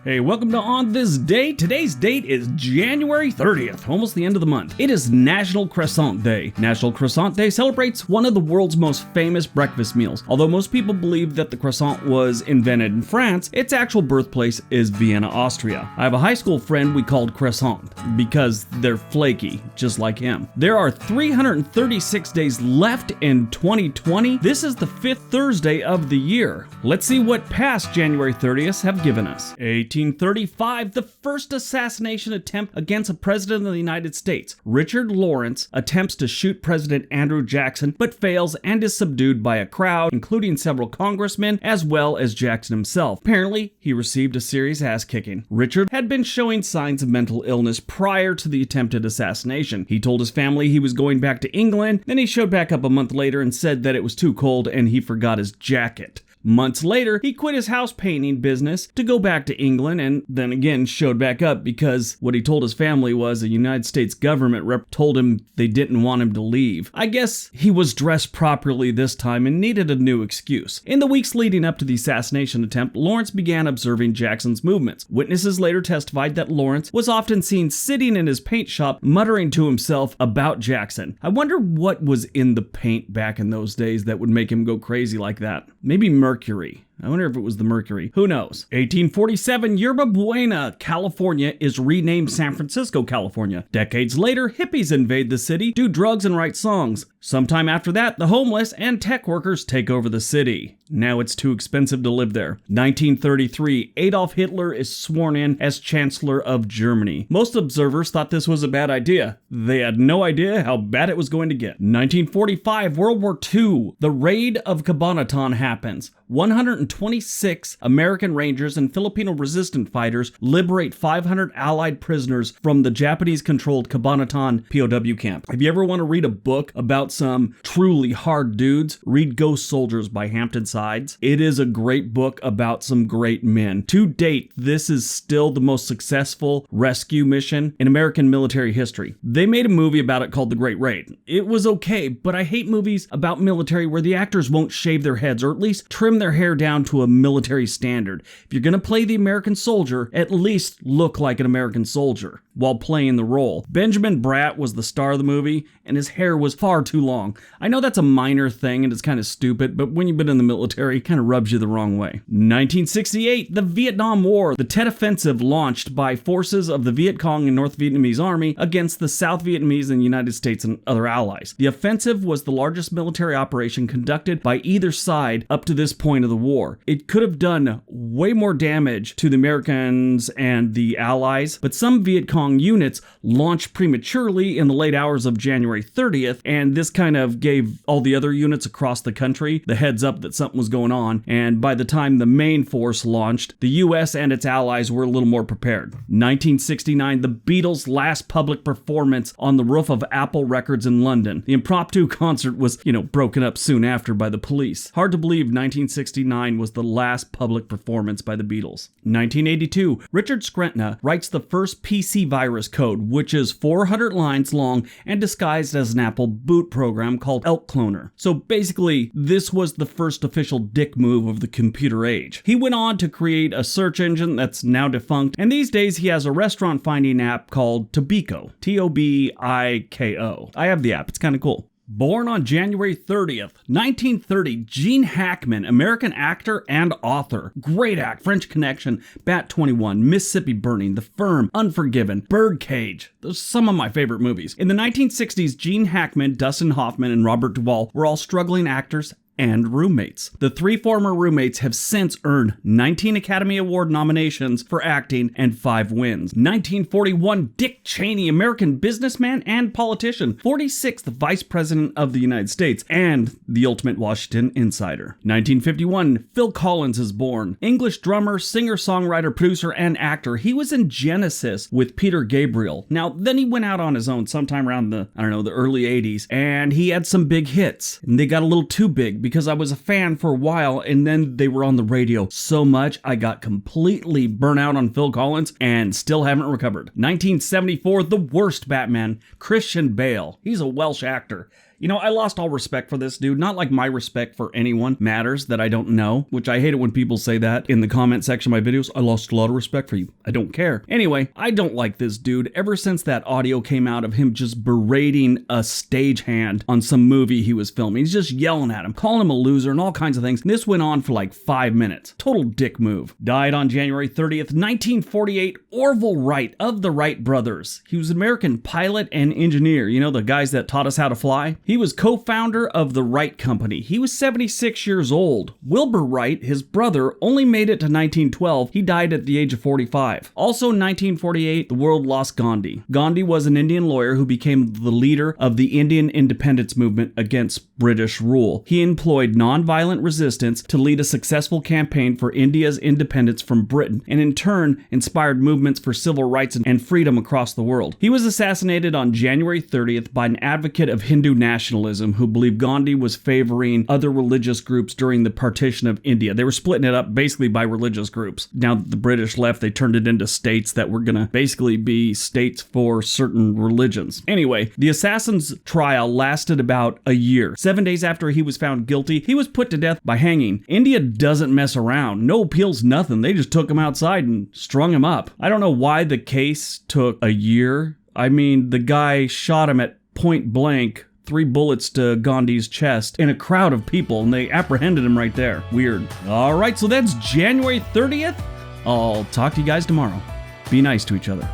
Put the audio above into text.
Hey, welcome to On This Day. Today's date is January 30th, almost the end of the month. It is National Croissant Day. National Croissant Day celebrates one of the world's most famous breakfast meals. Although most people believe that the croissant was invented in France, its actual birthplace is Vienna, Austria. I have a high school friend we called Croissant because they're flaky, just like him. There are 336 days left in 2020. This is the fifth Thursday of the year. Let's see what past January 30th have given us. 1835, the first assassination attempt against a president of the United States. Richard Lawrence attempts to shoot President Andrew Jackson, but fails and is subdued by a crowd, including several congressmen, as well as Jackson himself. Apparently, he received a serious ass-kicking. Richard had been showing signs of mental illness prior to the attempted assassination. He told his family he was going back to England, then he showed back up a month later and said that it was too cold and he forgot his jacket. Months later, he quit his house painting business to go back to England and then again showed back up because what he told his family was the United States government rep told him they didn't want him to leave. I guess he was dressed properly this time and needed a new excuse. In the weeks leading up to the assassination attempt, Lawrence began observing Jackson's movements. Witnesses later testified that Lawrence was often seen sitting in his paint shop muttering to himself about Jackson. I wonder what was in the paint back in those days that would make him go crazy like that. Maybe mercury. I wonder if it was the mercury. Who knows? 1847, Yerba Buena, California is renamed San Francisco, California. Decades later, hippies invade the city, do drugs and write songs. Sometime after that, the homeless and tech workers take over the city. Now it's too expensive to live there. 1933, Adolf Hitler is sworn in as Chancellor of Germany. Most observers thought this was a bad idea. They had no idea how bad it was going to get. 1945, World War II, the raid of Cabanatuan happens. 126 American Rangers and Filipino resistant fighters liberate 500 Allied prisoners from the Japanese-controlled Cabanatuan POW camp. If you ever want to read a book about some truly hard dudes, read Ghost Soldiers by Hampton Sides. It is a great book about some great men. To date, this is still the most successful rescue mission in American military history. They made a movie about it called The Great Raid. It was okay, but I hate movies about military where the actors won't shave their heads or at least trim their hair down to a military standard. If you're going to play the American soldier, at least look like an American soldier while playing the role. Benjamin Bratt was the star of the movie, and his hair was far too long. I know that's a minor thing and it's kind of stupid, but when you've been in the military, it kind of rubs you the wrong way. 1968, the Vietnam War. The Tet Offensive launched by forces of the Viet Cong and North Vietnamese Army against the South Vietnamese and United States and other allies. The offensive was the largest military operation conducted by either side up to this point of the war. It could have done way more damage to the Americans and the Allies, but some Viet Cong units launched prematurely in the late hours of January 30th, and this kind of gave all the other units across the country the heads up that something was going on, and by the time the main force launched, the US and its allies were a little more prepared. 1969, the Beatles' last public performance on the roof of Apple Records in London. The impromptu concert was, broken up soon after by the police. Hard to believe 1969 was the last public performance by the Beatles. 1982, Richard Screntna writes the first PC virus code, which is 400 lines long and disguised as an Apple boot program called Elk Cloner. So basically, this was the first official dick move of the computer age. He went on to create a search engine that's now defunct, and these days he has a restaurant finding app called Tobiko. Tobiko. I have the app, it's kind of cool. Born on January 30th, 1930, Gene Hackman, American actor and author. Great act, French Connection, Bat 21, Mississippi Burning, The Firm, Unforgiven, Birdcage. Those are some of my favorite movies. In the 1960s, Gene Hackman, Dustin Hoffman, and Robert Duvall were all struggling actors and roommates. The three former roommates have since earned 19 Academy Award nominations for acting and 5 wins. 1941, Dick Cheney, American businessman and politician, 46th Vice President of the United States, and the ultimate Washington insider. 1951, Phil Collins is born. English drummer, singer, songwriter, producer, and actor. He was in Genesis with Peter Gabriel. Now, then he went out on his own sometime around the early 80s, and he had some big hits, and they got a little too big because I was a fan for a while, and then they were on the radio so much I got completely burnt out on Phil Collins and still haven't recovered. 1974, the worst Batman, Christian Bale. He's a Welsh actor. You know, I lost all respect for this dude. Not like my respect for anyone matters that I don't know, which I hate it when people say that in the comment section of my videos. I lost a lot of respect for you. I don't care. Anyway, I don't like this dude. Ever since that audio came out of him just berating a stagehand on some movie he was filming, he's just yelling at him, calling him a loser and all kinds of things. And this went on for like 5 minutes. Total dick move. Died on January 30th, 1948, Orville Wright of the Wright brothers. He was an American pilot and engineer. You know, the guys that taught us how to fly? He was co-founder of the Wright Company. He was 76 years old. Wilbur Wright, his brother, only made it to 1912. He died at the age of 45. Also in 1948, the world lost Gandhi. Gandhi was an Indian lawyer who became the leader of the Indian independence movement against British rule. He employed nonviolent resistance to lead a successful campaign for India's independence from Britain, and in turn inspired movements for civil rights and freedom across the world. He was assassinated on January 30th by an advocate of Hindu nationalism who believed Gandhi was favoring other religious groups during the partition of India. They were splitting it up basically by religious groups. Now that the British left, they turned it into states that were going to basically be states for certain religions. Anyway, the assassin's trial lasted about a year. 7 days after he was found guilty, he was put to death by hanging. India doesn't mess around. No appeals, nothing. They just took him outside and strung him up. I don't know why the case took a year. I mean, the guy shot him at point blank, 3 bullets to Gandhi's chest in a crowd of people, and they apprehended him right there. Weird. All right, so that's January 30th. I'll talk to you guys tomorrow. Be nice to each other.